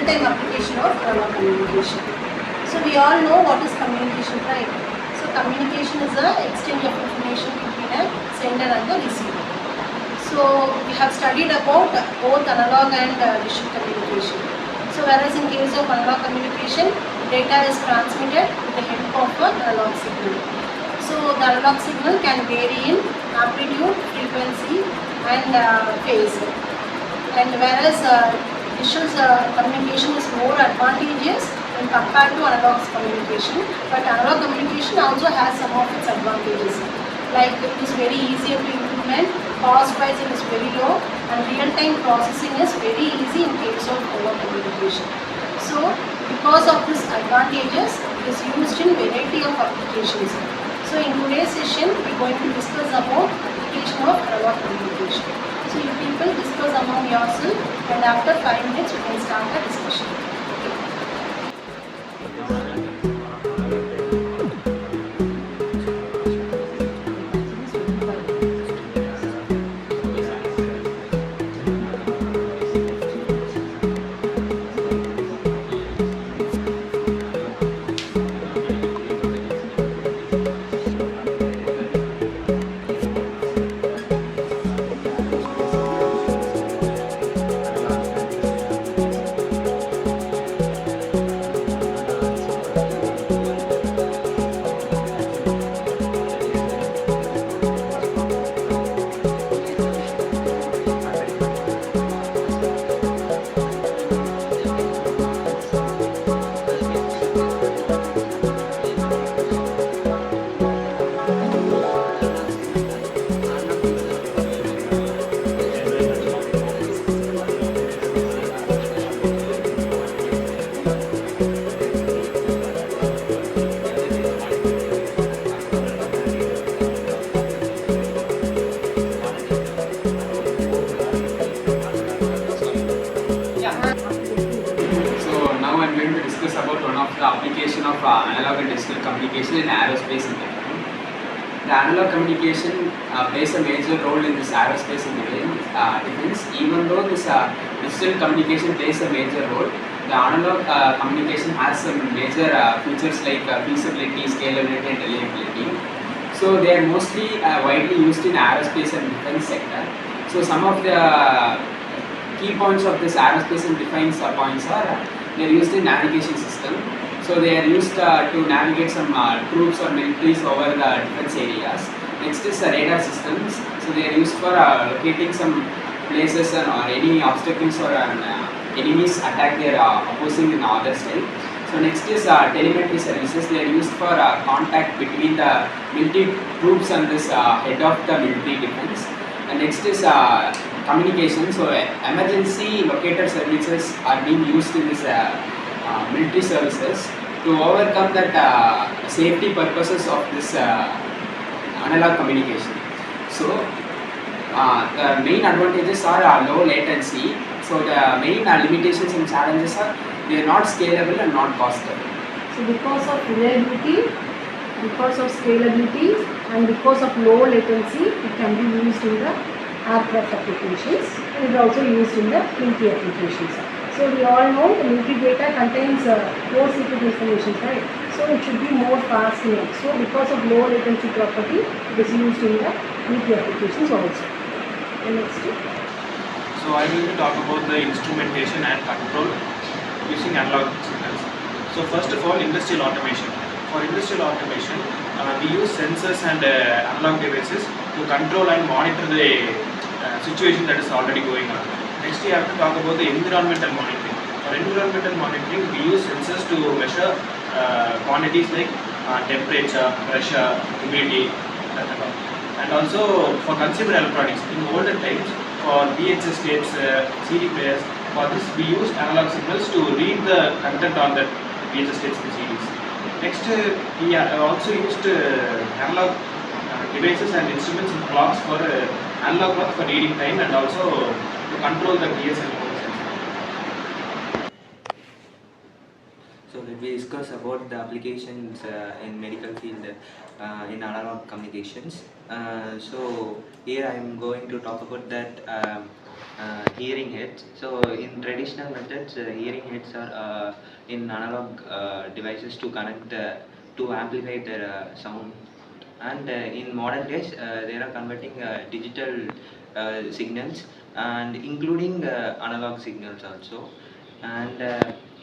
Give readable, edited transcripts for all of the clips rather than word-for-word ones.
real-time application of analog communication. So we all know what is communication, right? So communication is the exchange of information between a sender and the receiver. So we have studied about both analog and digital communication. So whereas in case of analog communication, data is transmitted with the help of an analog signal. So the analog signal can vary in amplitude, frequency and phase. And whereas digital communication is more advantageous when compared to analog communication, but analog communication also has some of its advantages. Like it is very easier to implement, cost wise it is very low, and real-time processing is very easy in case of analog communication. So because of these advantages, it is used in variety of applications. So in today's session, we are going to discuss about application of analog communication. So you people discuss among yourself, and after 5 minutes we can start the discussion. the application of analog and digital communication in aerospace engineering. The analog communication plays a major role in this aerospace engineering defense. Even though this digital communication plays a major role, the analog communication has some major features like feasibility, scalability and reliability. So they are mostly widely used in aerospace and defense sector. So some of the key points of this aerospace and defense points are they are used in navigation system. So they are used to navigate some troops or militaries over the defense areas. Next is radar systems. So they are used for locating some places or any obstacles or enemies attack their opposing in other side. So next is telemetry services. They are used for contact between the military troops and this head of the military defense. And next is communication. So emergency locator services are being used in this military services to overcome that safety purposes of this analog communication. So the main advantages are low latency. So the main limitations and challenges are they are not scalable and not costable. So because of reliability, because of scalability and because of low latency, it can be used in the aircraft applications and it is also used in the military applications. So we all know the military data contains more secret information, right? So it should be more fast in it. So because of low latency property, it is used in the military applications also. And next. So I will talk about the instrumentation and control using analog signals. So first of all, industrial automation. For industrial automation, we use sensors and analog devices to control and monitor the situation that is already going on. Next, we have to talk about the environmental monitoring. For environmental monitoring, we use sensors to measure quantities like temperature, pressure, humidity, etc. And also for consumer electronics, in older times, for VHS tapes, CD players, for this we used analog signals to read the content on the VHS tapes and CDs. Next, we also used analog devices and instruments and clocks for analog clock for reading time and also to control the gears and motors. So let me discuss about the applications in medical field in analog communications. So here I am going to talk about that hearing aids. So in traditional methods, hearing aids are in analog devices to connect to amplify their sound. And in modern days, they are converting digital signals and including analog signals also. And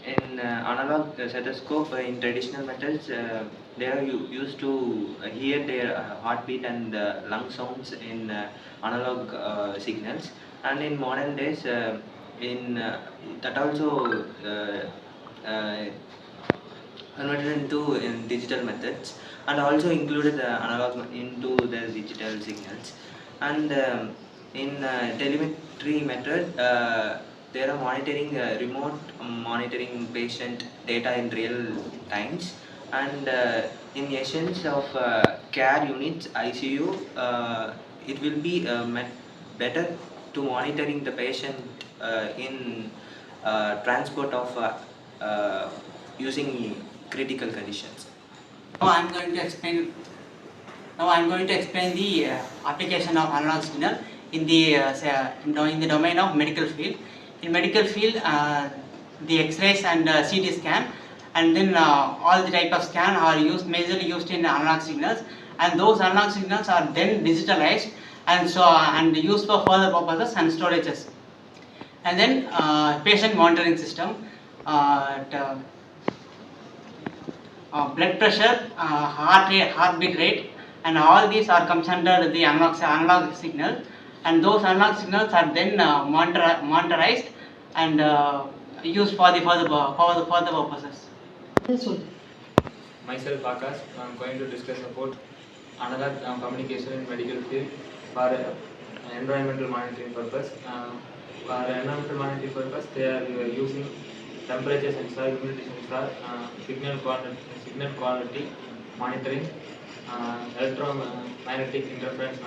in analog stethoscope, in traditional methods, they are used to hear their heartbeat and lung sounds in analog signals. And in modern days, in that also converted into in digital methods, and also included analog into the digital signals. And in telemetry method, they are monitoring remote monitoring patient data in real times. And in essence of care units, ICU, it will be better to monitoring the patient in transport of using critical conditions. Now I am going to explain. Now I am going to explain the application of analog signal in the in the domain of medical field. In medical field, the X-rays and CT scan, and then all the type of scan are majorly used in analog signals, and those analog signals are then digitalized and used for further purposes and storages. And then patient monitoring system. Blood pressure, heart rate, heartbeat rate, and all these are comes under the analog signal, and those analog signals are then monitorized and used for the further purposes. Myself Akash, I am going to discuss about analog communication in medical field for environmental monitoring purpose. For environmental monitoring purpose, they are using temperature sensor, humidity sensor, signal quality monitoring, electromagnetic interference